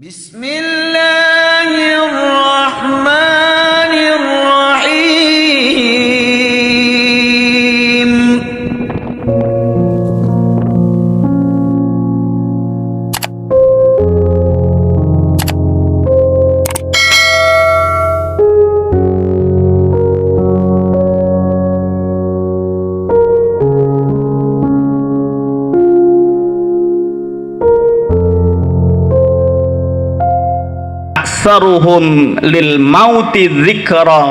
Bismillahirrahmanirrahim. Aktsaruhum lil mauti dzikra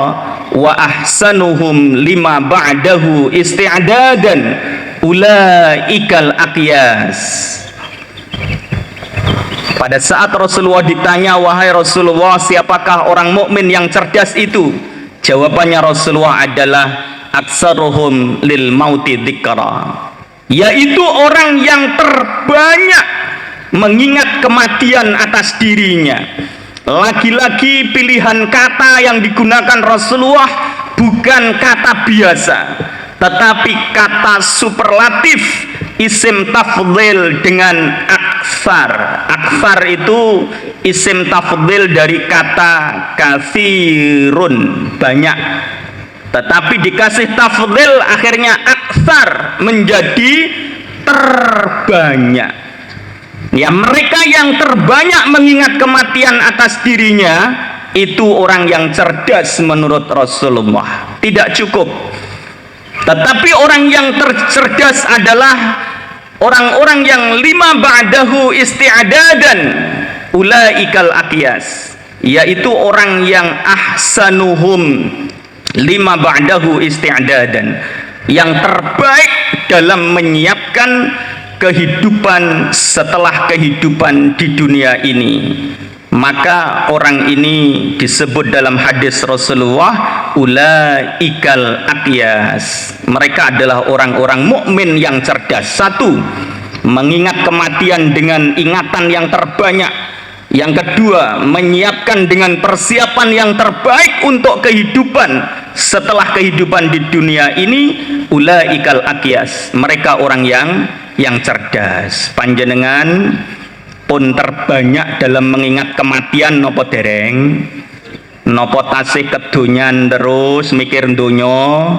wa ahsanuhum lima ba'dahu isti'dadan ulaikal aqyas. Pada saat Rasulullah ditanya, wahai Rasulullah, siapakah orang mukmin yang cerdas itu? Jawabannya Rasulullah adalah aktsaruhum lil mauti dzikra, yaitu orang yang terbanyak mengingat kematian atas dirinya. Lagi-lagi pilihan kata yang digunakan Rasulullah bukan kata biasa, tetapi kata superlatif, isim tafdhil dengan aksar. Aksar itu isim tafdhil dari kata katsirun, banyak, tetapi dikasih tafdhil akhirnya aksar, menjadi terbanyak. Ya, mereka yang terbanyak mengingat kematian atas dirinya itu orang yang cerdas menurut Rasulullah. Tidak cukup, tetapi orang yang cerdas adalah orang-orang yang lima ba'dahu isti'dadan ulaikal aqyas, yaitu orang yang ahsanuhum lima ba'dahu isti'dadan, yang terbaik dalam menyiapkan kehidupan setelah kehidupan di dunia ini. Maka orang ini disebut dalam hadis Rasulullah ulaikal aqyas. Mereka adalah orang-orang mukmin yang cerdas. Satu, mengingat kematian dengan ingatan yang terbanyak. Yang kedua, menyiapkan dengan persiapan yang terbaik untuk kehidupan setelah kehidupan di dunia ini. Ulaikal aqyas, mereka orang yang cerdas. Panjenengan pun terbanyak dalam mengingat kematian nopo dereng? Nopo tasih kedonyan terus mikir donya,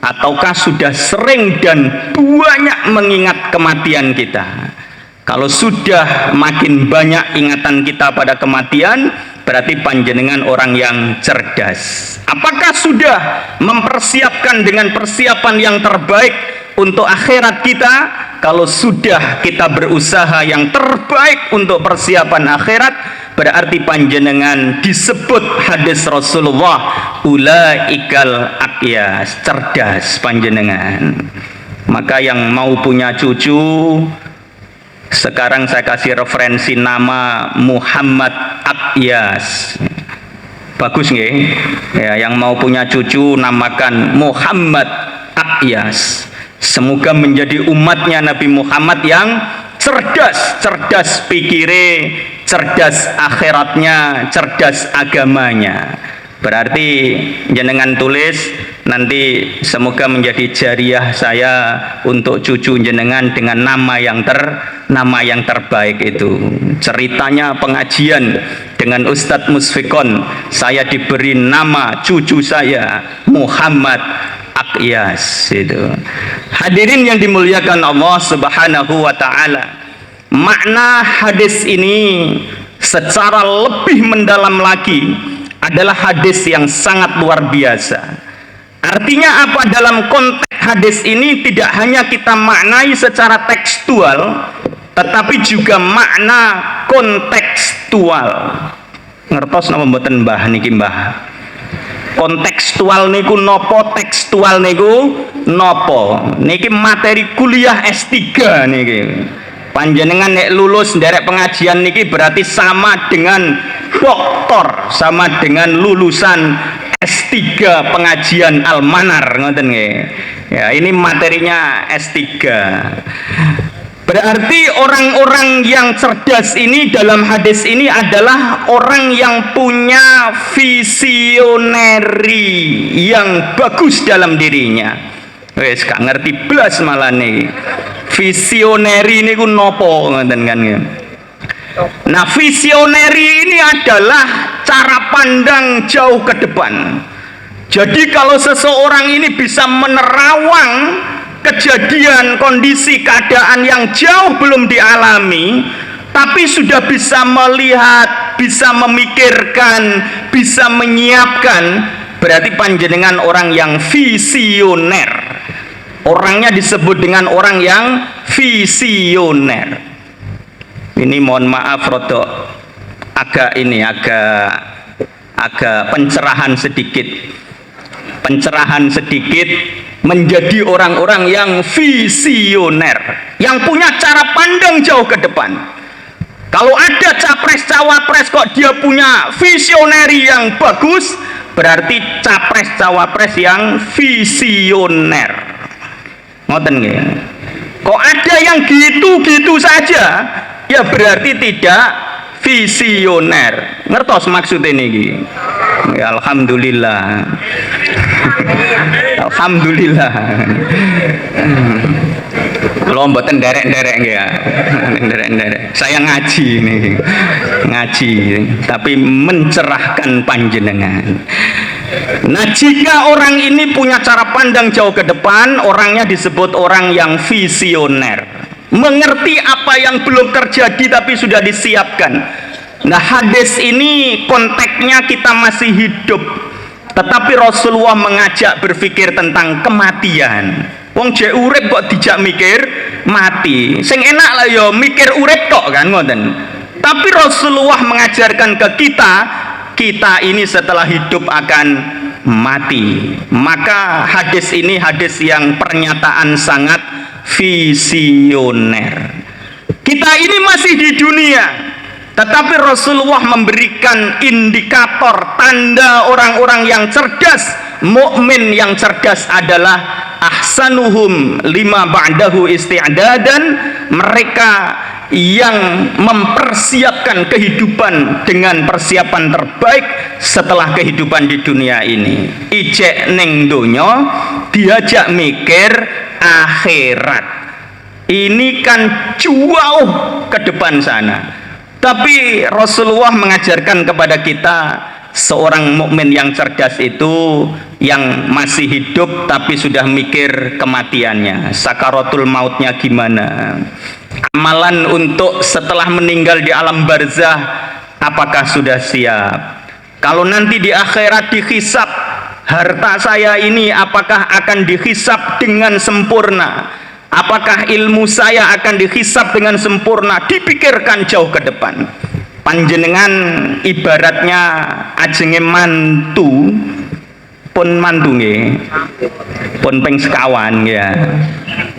ataukah sudah sering dan banyak mengingat kematian kita? Kalau sudah makin banyak ingatan kita pada kematian, berarti panjenengan orang yang cerdas. Apakah sudah mempersiapkan dengan persiapan yang terbaik untuk akhirat kita? Kalau sudah kita berusaha yang terbaik untuk persiapan akhirat, berarti panjenengan disebut hadis Rasulullah ulaikal aqyas, cerdas panjenengan. Maka yang mau punya cucu, sekarang saya kasih referensi nama Muhammad Aqyas. Bagus nggih? Ya, yang mau punya cucu namakan Muhammad Aqyas. Semoga menjadi umatnya Nabi Muhammad yang cerdas, cerdas pikire, cerdas akhiratnya, cerdas agamanya. Berarti jenengan tulis nanti, semoga menjadi jariah saya untuk cucu jenengan dengan nama yang terbaik itu. Ceritanya pengajian dengan Ustadz Musfikon, saya diberi nama cucu saya Muhammad Aqyas itu. Hadirin yang dimuliakan Allah Subhanahu wa taala, makna hadis ini secara lebih mendalam lagi adalah hadis yang sangat luar biasa. Artinya apa? Dalam konteks hadis ini tidak hanya kita maknai secara tekstual, tetapi juga makna kontekstual. Ngertos napa mboten Mbah niki Mbah? Kontekstual niku nopo, tekstual niku nopo? Niki materi kuliah S3 niki. Panjenengan nek lulus nderek pengajian niki berarti sama dengan doktor, sama dengan lulusan S3 pengajian Al-Manar, ngoten nggih. Ya, ini materinya S3. Berarti orang-orang yang cerdas ini dalam hadis ini adalah orang yang punya visioneri yang bagus dalam dirinya. Wes gak ngerti blas malah nih. Visioneri niku nopo ngoten kan. Nah, visioneri ini adalah cara pandang jauh ke depan. Jadi kalau seseorang ini bisa menerawang kejadian, kondisi, keadaan yang jauh belum dialami, tapi sudah bisa melihat, bisa memikirkan, bisa menyiapkan, berarti panjenengan orang yang visioner. Orangnya disebut dengan orang yang visioner. Ini mohon maaf rodok agak pencerahan sedikit. Pencerahan sedikit menjadi orang-orang yang visioner, yang punya cara pandang jauh ke depan. Kalau ada capres cawapres kok dia punya visioneri yang bagus, berarti capres cawapres yang visioner. Ngoten nggih. Kok ada yang gitu-gitu saja, ya berarti tidak visioner. Ngertos maksud ini? Ya, alhamdulillah. Alhamdulillah. Kalau mboten derek-derek ya. Derek-derek. Saya ngaji ini. Ngaji, tapi mencerahkan panjenengan. Nah, jika orang ini punya cara pandang jauh ke depan, orangnya disebut orang yang visioner. Mengerti apa yang belum terjadi tapi sudah disiapkan. Nah, hadis ini konteksnya kita masih hidup, tetapi Rasulullah mengajak berpikir tentang kematian. Wong jek urip kok dijak mikir mati. Sing enak lah yo mikir urip tok kan ngoten. Tapi Rasulullah mengajarkan ke kita ini setelah hidup akan mati. Maka hadis ini hadis yang pernyataan sangat visioner. Kita ini masih di dunia, tetapi Rasulullah memberikan indikator tanda orang-orang yang cerdas. Mukmin yang cerdas adalah ahsanuhum lima ba'dahu isti'dadan, mereka yang mempersiapkan kehidupan dengan persiapan terbaik setelah kehidupan di dunia ini. Ijek ning donya diajak mikir akhirat. Ini kan jauh ke depan sana. Tapi Rasulullah mengajarkan kepada kita, seorang mukmin yang cerdas itu yang masih hidup tapi sudah mikir kematiannya, sakaratul mautnya gimana, amalan untuk setelah meninggal di alam barzah apakah sudah siap, kalau nanti di akhirat dihisab harta saya ini apakah akan dihisab dengan sempurna, apakah ilmu saya akan dihisab dengan sempurna, dipikirkan jauh ke depan. Panjenengan ibaratnya ajenge mantu pun mantu nggih, pun ping sekawan ya.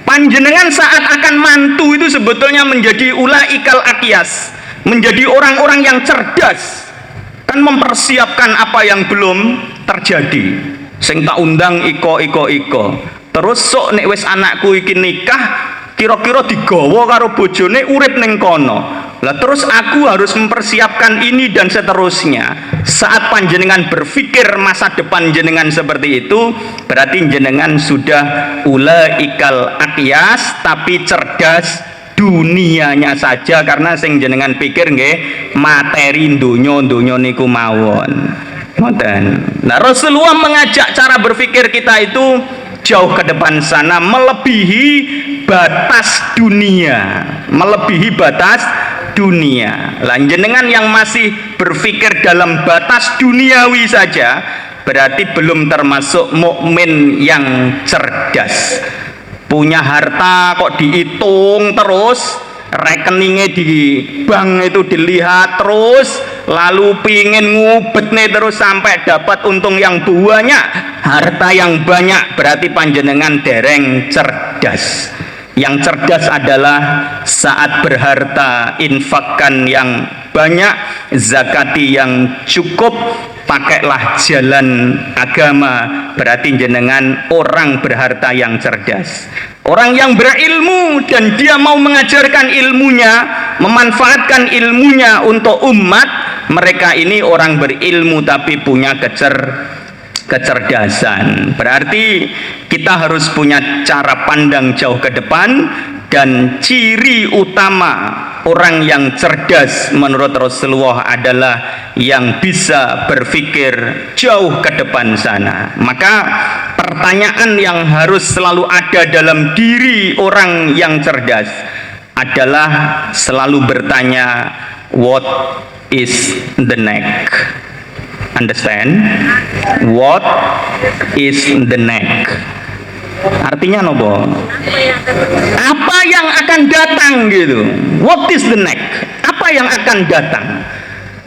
Panjenengan saat akan mantu itu sebetulnya menjadi ulaikal akyas, menjadi orang-orang yang cerdas, kan mempersiapkan apa yang belum terjadi. Sing tak undang iko. Terus sok nek wis anakku iki nikah, kira-kira digawa karo bojone urip ning kono. Lah terus aku harus mempersiapkan ini dan seterusnya. Saat panjenengan berpikir masa depan jenengan seperti itu, berarti jenengan sudah ulaikal akyas, tapi cerdas dunianya saja, karena sing jenengan pikir nggih materi donya niku mawon. Ngoten. Nah, Rasulullah mengajak cara berpikir kita itu jauh ke depan sana, melebihi batas dunia, melebihi batas dunia. Jenengan yang masih berpikir dalam batas duniawi saja, berarti belum termasuk mukmin yang cerdas. Punya harta kok dihitung terus, rekeningnya di bank itu dilihat terus, lalu pingin ngubet nih terus sampai dapat untung yang banyak, harta yang banyak, berarti panjenengan dereng cerdas. Yang cerdas adalah saat berharta infakkan yang banyak, zakati yang cukup, pakailah jalan agama, berarti jenengan orang berharta yang cerdas. Orang yang berilmu dan dia mau mengajarkan ilmunya, memanfaatkan ilmunya untuk umat, mereka ini orang berilmu tapi punya kecerdasan. Berarti kita harus punya cara pandang jauh ke depan, dan ciri utama orang yang cerdas menurut Rasulullah adalah yang bisa berpikir jauh ke depan sana. Maka pertanyaan yang harus selalu ada dalam diri orang yang cerdas adalah selalu bertanya, what is the next? Understand? What is the next? Artinya nopo? Apa yang akan datang gitu? What is the next? Apa yang akan datang?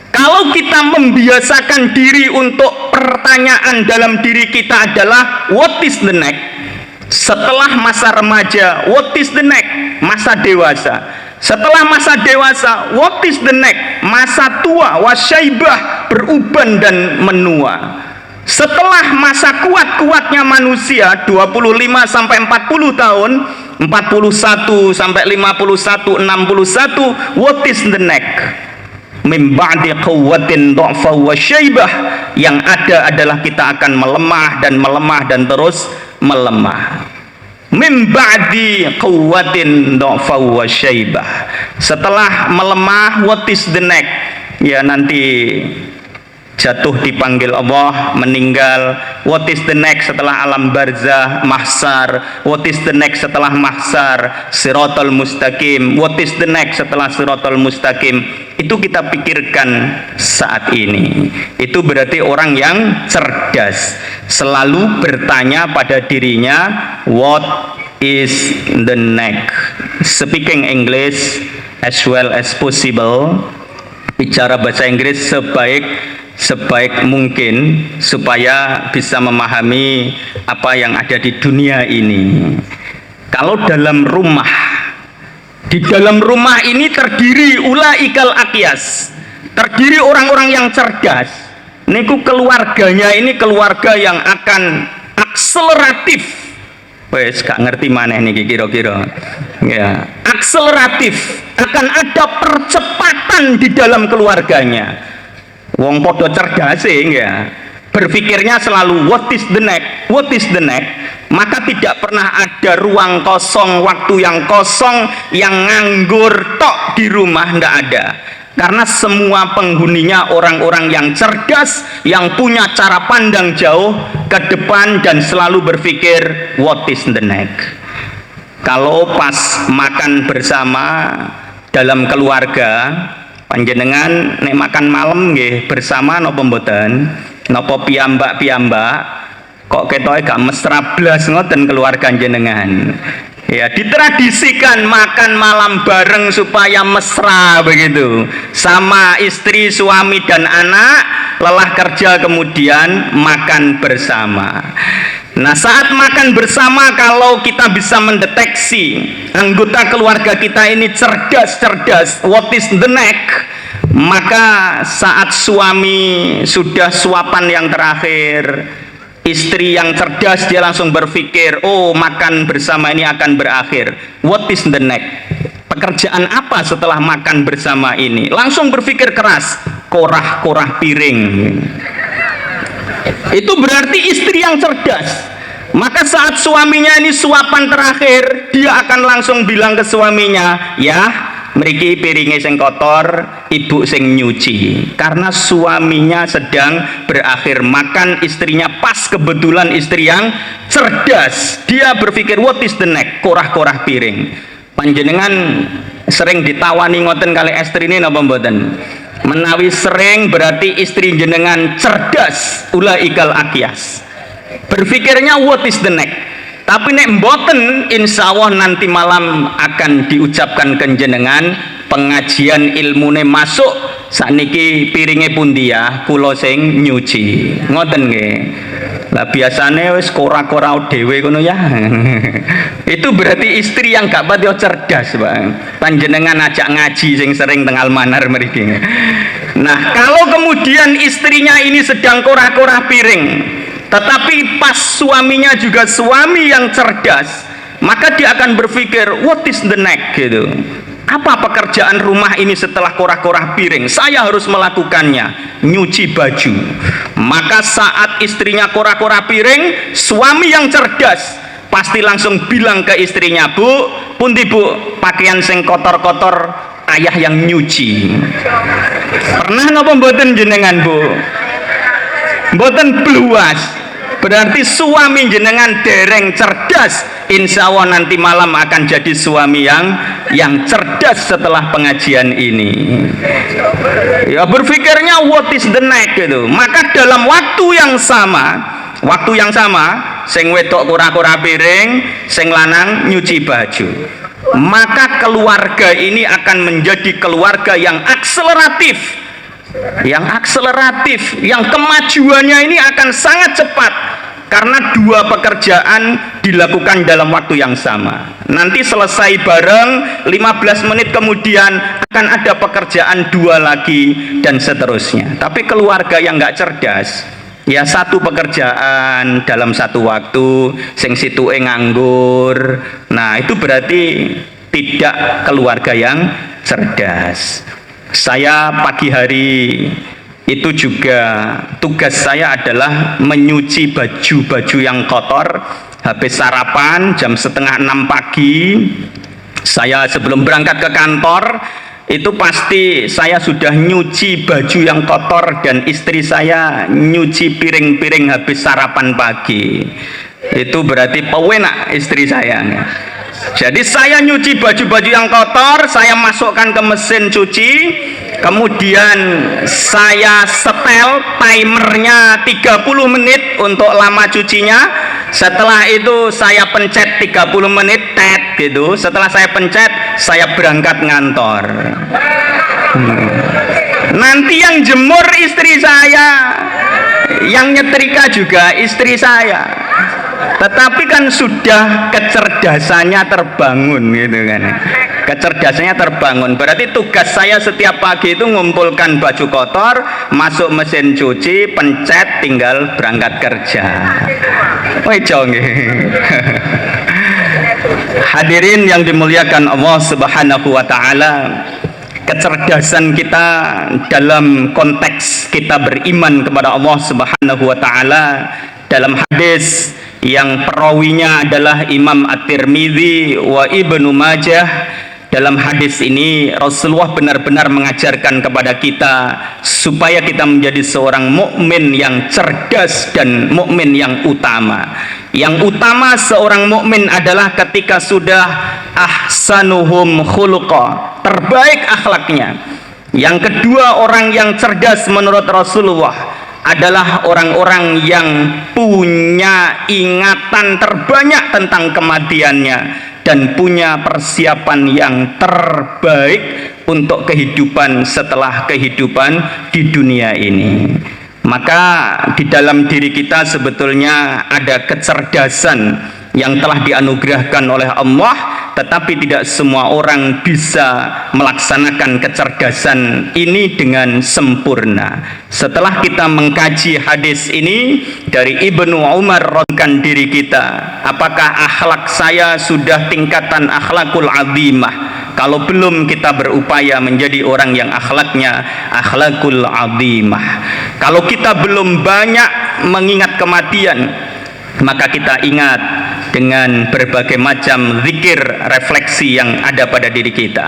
Kalau kita membiasakan diri untuk pertanyaan dalam diri kita adalah what is the next? Setelah masa remaja, what is the next? Masa dewasa. Setelah masa dewasa, what is the next? Masa tua, wasyaibah, beruban dan menua. Setelah masa kuat-kuatnya manusia 25 sampai 40 tahun, 41 sampai 51, 61, what is the next? Min ba'di quwwatin dha'fa wa syaibah. Yang ada adalah kita akan melemah dan terus melemah. Min ba'di quwwatin dha'fa wa syaibah. Setelah melemah, what is the next? Ya nanti jatuh dipanggil Allah, meninggal. What is the next setelah alam barzah, mahsyar? What is the next setelah mahsyar? Siratal mustaqim. What is the next setelah siratal mustaqim? Itu kita pikirkan saat ini. Itu berarti orang yang cerdas, selalu bertanya pada dirinya, what is the next? Speaking English as well as possible, bicara bahasa Inggris sebaik mungkin supaya bisa memahami apa yang ada di dunia ini. Kalau di dalam rumah ini terdiri ulaikal aqyas, terdiri orang-orang yang cerdas. Niku keluarganya ini keluarga yang akan akseleratif. Wes gak ngerti mana nih kira-kira. Ya, akseleratif, akan ada percepatan di dalam keluarganya. Wong podo cerdas ya, berpikirnya selalu what is the next, maka tidak pernah ada ruang kosong, waktu yang kosong, yang nganggur tok di rumah, ndak ada. Karena semua penghuninya orang-orang yang cerdas, yang punya cara pandang jauh ke depan dan selalu berpikir what is the next. Kalau pas makan bersama dalam keluarga, panjenengan nek makan malam nggih bersama napa mboten? Napa piyambak-piyambak kok ketoke gak mesra blas ngoten keluarga jenengan. Ya, ditradisikan makan malam bareng supaya mesra begitu. Sama istri, suami dan anak, lelah kerja kemudian makan bersama. Nah, saat makan bersama kalau kita bisa mendeteksi anggota keluarga kita ini cerdas, what is the next? Maka saat suami sudah suapan yang terakhir, istri yang cerdas dia langsung berpikir, oh makan bersama ini akan berakhir, what is the next? Pekerjaan apa setelah makan bersama ini? Langsung berpikir keras, korah-korah piring. Itu berarti istri yang cerdas. Maka saat suaminya ini suapan terakhir, dia akan langsung bilang ke suaminya, ya mriki piringe sing kotor, ibu sing nyuci. Karena suaminya sedang berakhir makan, istrinya pas kebetulan istri yang cerdas. Dia berpikir what is the next? Korah-korah piring. Panjenengan sering ditawani ngoten kali istri ini napa mboten? Menawi sering berarti istri jenengan cerdas, ulaikal aqyas. Berpikirnya what is the next. Tapi nek mboten, insya Allah nanti malam akan diucapkan ke jenengan, pengajian ilmune masuk, sakniki piringe pundi ya, kula sing nyuci. Ngoten nggih. Lah biasane wis kora-kora dhewe ngono ya. Itu berarti istri yang gak pati cerdas, Bang. Panjenengan ajak ngaji sing sering teng almanar mriki. Nah, kalau kemudian istrinya ini sedang kora-kora piring, tetapi pas suaminya juga suami yang cerdas, maka dia akan berpikir what is the next gitu. Apa pekerjaan rumah ini setelah korah-korah piring? Saya harus melakukannya, nyuci baju. Maka saat istrinya korah-korah piring, suami yang cerdas pasti langsung bilang ke istrinya, bu, pundi bu, pakaian sing kotor-kotor ayah yang nyuci. Pernah napa mboten jenengan, Bu? Mboten bluas. Berarti suami jenengan dereng cerdas. Insya Allah nanti malam akan jadi suami yang cerdas setelah pengajian ini. Ya berpikirnya what is the next gitu. Maka dalam waktu yang sama, sing wedok kura-kura piring, sing lanang nyuci baju. Maka keluarga ini akan menjadi keluarga yang akseleratif. Yang kemajuannya ini akan sangat cepat karena dua pekerjaan dilakukan dalam waktu yang sama. Nanti selesai bareng, 15 menit kemudian akan ada pekerjaan dua lagi dan seterusnya. Tapi keluarga yang nggak cerdas, ya satu pekerjaan dalam satu waktu, sing situe nganggur. Nah itu berarti tidak keluarga yang cerdas. Saya pagi hari itu juga tugas saya adalah menyuci baju-baju yang kotor. Habis sarapan jam 5:30 pagi, saya sebelum berangkat ke kantor itu pasti saya sudah nyuci baju yang kotor dan istri saya nyuci piring-piring habis sarapan pagi. Itu berarti pewenak istri saya. Jadi saya nyuci baju-baju yang kotor, saya masukkan ke mesin cuci, kemudian saya setel timernya 30 menit untuk lama cucinya. Setelah itu saya pencet 30 menit tet gitu. Setelah saya pencet, saya berangkat ngantor. Nanti yang jemur istri saya, yang nyetrika juga istri saya. Tetapi kan sudah kecerdasannya terbangun gitu kan. Kecerdasannya terbangun. Berarti tugas saya setiap pagi itu ngumpulkan baju kotor, masuk mesin cuci, pencet, tinggal berangkat kerja. Hadirin yang dimuliakan Allah Subhanahu wa taala, kecerdasan kita dalam konteks kita beriman kepada Allah Subhanahu wa taala, dalam hadis yang perawinya adalah Imam At-Tirmidzi wa Ibnu Majah. Dalam hadis ini Rasulullah benar-benar mengajarkan kepada kita supaya kita menjadi seorang mukmin yang cerdas dan mukmin yang utama. Yang utama seorang mukmin adalah ketika sudah ahsanuhum khuluqa, terbaik akhlaknya. Yang kedua, orang yang cerdas menurut Rasulullah adalah orang-orang yang punya ingatan terbanyak tentang kematiannya dan punya persiapan yang terbaik untuk kehidupan setelah kehidupan di dunia ini. Maka di dalam diri kita sebetulnya ada kecerdasan yang telah dianugerahkan oleh Allah, tetapi tidak semua orang bisa melaksanakan kecerdasan ini dengan sempurna. Setelah kita mengkaji hadis ini dari Ibnu Umar radhiyallahu diri kita, apakah akhlak saya sudah tingkatan akhlakul azimah? Kalau belum, kita berupaya menjadi orang yang akhlaknya akhlakul azimah. Kalau kita belum banyak mengingat kematian, maka kita ingat dengan berbagai macam zikir refleksi yang ada pada diri kita.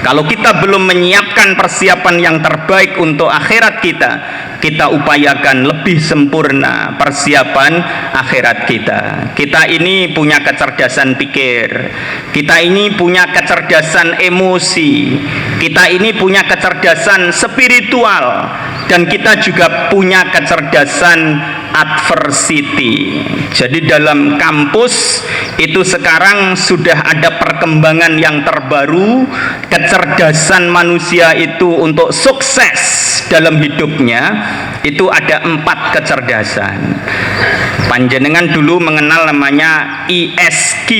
Kalau kita belum menyiapkan persiapan yang terbaik untuk akhirat kita, kita upayakan lebih sempurna persiapan akhirat kita. Kita ini punya kecerdasan pikir, kita ini punya kecerdasan emosi, kita ini punya kecerdasan spiritual, dan kita juga punya kecerdasan adversity. Jadi dalam kampus itu sekarang sudah ada perkembangan yang terbaru. Kecerdasan manusia itu untuk sukses dalam hidupnya itu ada 4 kecerdasan. Panjenengan dulu mengenal namanya ISQ,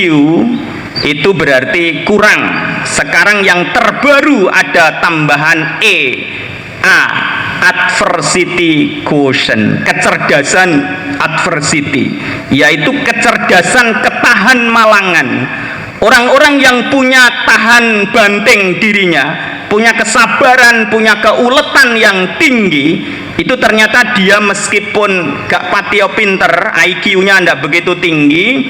itu berarti kurang. Sekarang yang terbaru ada tambahan A, adversity quotient, kecerdasan adversity, yaitu kecerdasan ketahan malangan. Orang-orang yang punya tahan banting dirinya, punya kesabaran, punya keuletan yang tinggi, itu ternyata dia meskipun gak patio pinter, IQ-nya tidak begitu tinggi,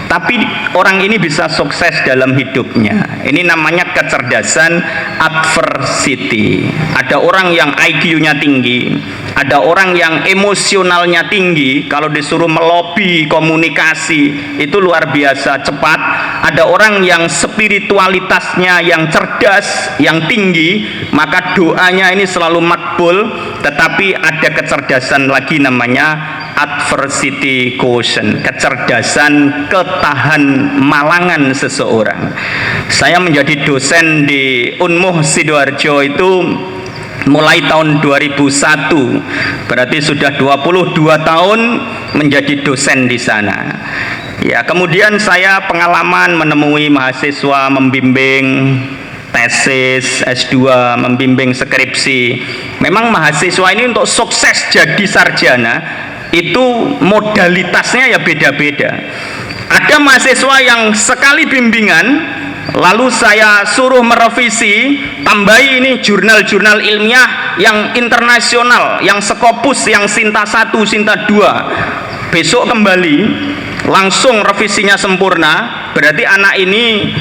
tapi orang ini bisa sukses dalam hidupnya. Ini namanya kecerdasan adversity. Ada orang yang IQ-nya tinggi, ada orang yang emosionalnya tinggi, kalau disuruh melobi komunikasi itu luar biasa cepat. Ada orang yang spiritualitasnya yang cerdas, yang tinggi, maka doanya ini selalu makbul. Tetapi ada kecerdasan lagi namanya adversity quotient, kecerdasan ketahan malangan seseorang. Saya menjadi dosen di Unmuh Sidoarjo itu mulai tahun 2001, berarti sudah 22 tahun menjadi dosen di sana. Ya, kemudian saya pengalaman menemui mahasiswa, membimbing tesis S2, membimbing skripsi. Memang mahasiswa ini untuk sukses jadi sarjana itu modalitasnya ya beda-beda. Ada mahasiswa yang sekali bimbingan lalu saya suruh merevisi, tambahi ini jurnal-jurnal ilmiah yang internasional, yang Scopus, yang Sinta 1, Sinta 2. Besok kembali langsung revisinya sempurna. Berarti anak ini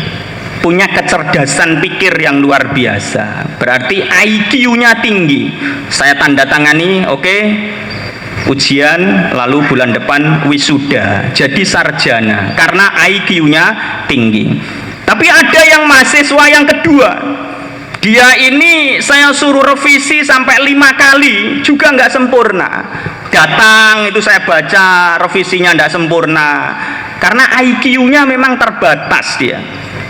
punya kecerdasan pikir yang luar biasa, berarti IQ-nya tinggi. Saya tanda tangani, oke, ujian, lalu bulan depan wisuda, jadi sarjana karena IQ-nya tinggi. Tapi ada yang mahasiswa yang kedua, dia ini saya suruh revisi sampai 5 kali juga nggak sempurna. Datang itu saya baca revisinya nggak sempurna karena IQ-nya memang terbatas dia.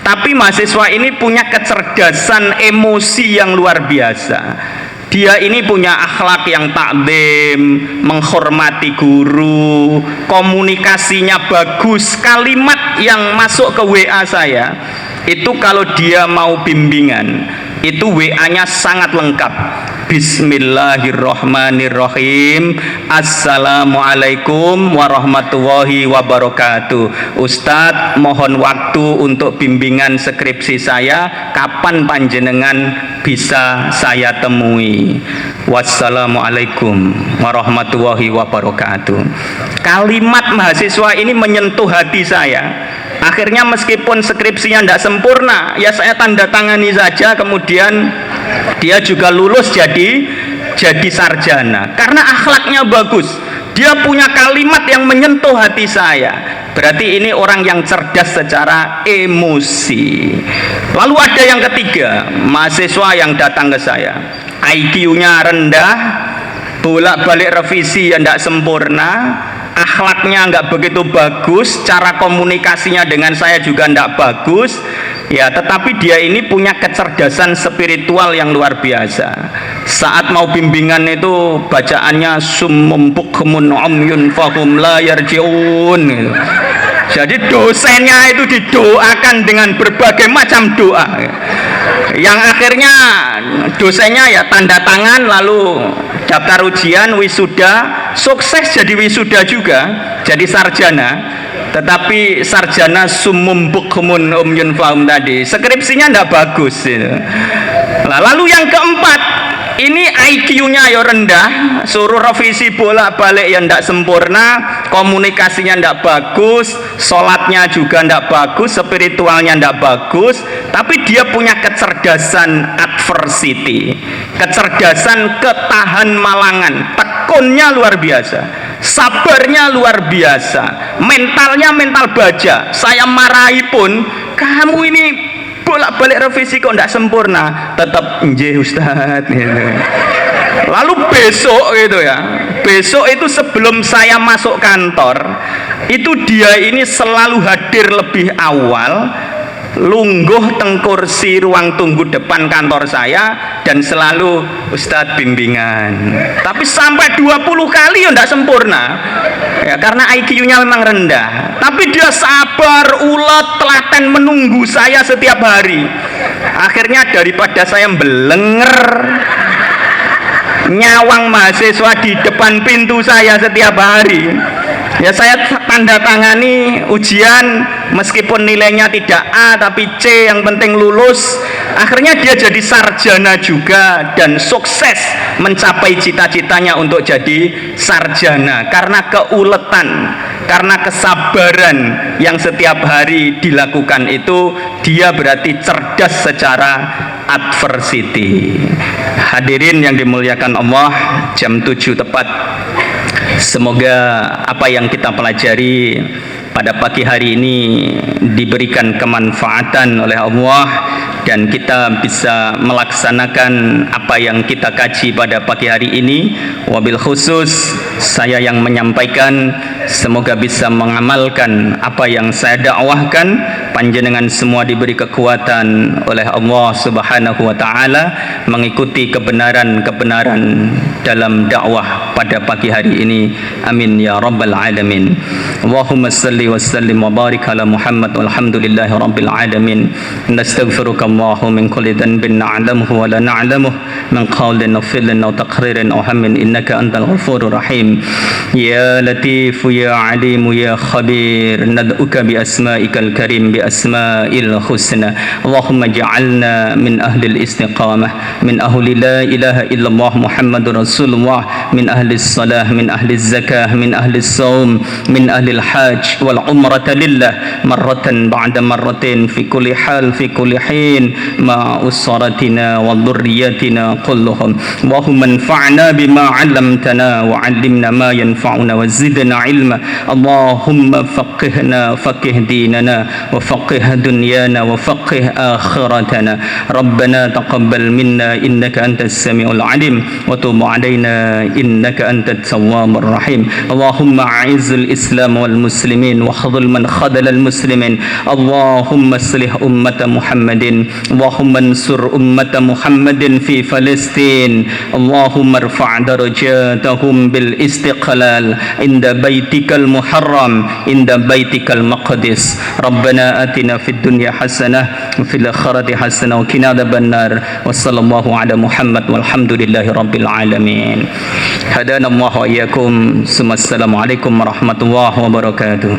Tapi mahasiswa ini punya kecerdasan emosi yang luar biasa. Dia ini punya akhlak yang takdim, menghormati guru, komunikasinya bagus. Kalimat yang masuk ke WA saya itu kalau dia mau bimbingan itu WA-nya sangat lengkap. Bismillahirrahmanirrahim. Assalamualaikum warahmatullahi wabarakatuh. Ustadz, mohon waktu untuk bimbingan skripsi saya. Kapan panjenengan bisa saya temui? Wassalamualaikum warahmatullahi wabarakatuh. Kalimat mahasiswa ini menyentuh hati saya. Akhirnya meskipun skripsinya tidak sempurna, ya saya tanda tangani saja, kemudian dia juga lulus jadi sarjana karena akhlaknya bagus. Dia punya kalimat yang menyentuh hati saya. Berarti ini orang yang cerdas secara emosi. Lalu ada yang ketiga, mahasiswa yang datang ke saya, IQ-nya rendah, bolak-balik revisi yang tidak sempurna, akhlaknya nggak begitu bagus, cara komunikasinya dengan saya juga nggak bagus, ya, tetapi dia ini punya kecerdasan spiritual yang luar biasa. Saat mau bimbingan itu bacaannya summum bukmun umyun fahum la yarjiun gitu. Jadi dosennya itu didoakan dengan berbagai macam doa, yang akhirnya dosennya ya tanda tangan lalu daftar ujian, wisuda, sukses jadi wisuda juga, jadi sarjana. Tetapi sarjana summum bukmun umyun fahum tadi skripsinya tidak bagus gitu. Nah, lalu yang keempat, ini IQ-nya ya rendah, suruh revisi bolak-balik yang tidak sempurna, komunikasinya tidak bagus, sholatnya juga tidak bagus, spiritualnya tidak bagus, tapi dia punya kecerdasan adversity, kecerdasan ketahan malangan, tekunnya luar biasa, sabarnya luar biasa, mentalnya mental baja. Saya marahi pun, kamu ini bolak-balik revisi kok tidak sempurna, tetap nggih Ustadz gitu. Lalu besok gitu ya, besok itu sebelum saya masuk kantor itu dia ini selalu hadir lebih awal, lungguh teng kursi ruang tunggu depan kantor saya dan selalu Ustadz bimbingan. Tapi sampai 20 kali ya tidak sempurna ya, karena IQ-nya memang rendah, tapi dia sabar, ulet, telaten menunggu saya setiap hari. Akhirnya daripada saya belenger nyawang mahasiswa di depan pintu saya setiap hari, ya saya tanda tangani ujian, meskipun nilainya tidak A tapi C, yang penting lulus. Akhirnya dia jadi sarjana juga dan sukses mencapai cita-citanya untuk jadi sarjana karena keuletan, karena kesabaran yang setiap hari dilakukan itu dia berarti cerdas secara adversity. Hadirin yang dimuliakan Allah, jam 7 tepat. Semoga apa yang kita pelajari pada pagi hari ini diberikan kemanfaatan oleh Allah dan kita bisa melaksanakan apa yang kita kaji pada pagi hari ini. Wabil khusus saya yang menyampaikan, semoga bisa mengamalkan apa yang saya dakwahkan. Panjenengan semua diberi kekuatan oleh Allah Subhanahu wa taala mengikuti kebenaran-kebenaran dalam dakwah pada pagi hari ini. Amin ya rabbal alamin. Allahumma salli wa sallim wa barik ala Muhammad walhamdulillahi rabbil alamin. Nastaghfiruka Allahu min kulli dhanbin na'lamuhu wa la na'lamuhu min qawlin aw fi'lin aw taqririn aw hammin innaka antal ghafurur rahim. Ya latif ya alim ya khabir, nad'uka bi asma'ikal karim bi asma'il husna. Allahumma ja'alna min ahli al-istiqamah, min ahli la ilaha illallah Muhammadur Rasulullah, min ahli as-salah, min ahli az-zakah, min ahli as-sawm, min ahli al-hajj wal umrata lillah marratan ba'da marratin fi kulli hal fi kulli hin ma usratina wa dhurriyyatina kulluhum. Allahumma anfa'na bima 'allamtana wa 'allimna ma yanfa'una wa zidna 'ilma. Allahumma faqihna faqih dinana wa faqih dunyana wa faqih akhiratana. Rabbana taqabbal minna innaka antas samiul 'alim wa tub 'alaina innaka antat tawwabur rahim. Allahumma a'izzil islam wal muslimin wa khadhil man khadala al muslimin. Allahumma aslih ummata Muhammadin. Allahumma ansur ummata Muhammadin fi Palestin. Allahumma irfa' darajatahum bil istiqlal inda baitikal muharram inda baitikal maqdis. Rabbana atina fid dunya hasanah wa fil akhirati hasanah wa qina adzabannar. Wa sallallahu ala Muhammad walhamdulillahi rabbil alamin. Hadana Allah wa iyyakum. Assalamualaikum warahmatullahi wabarakatuh.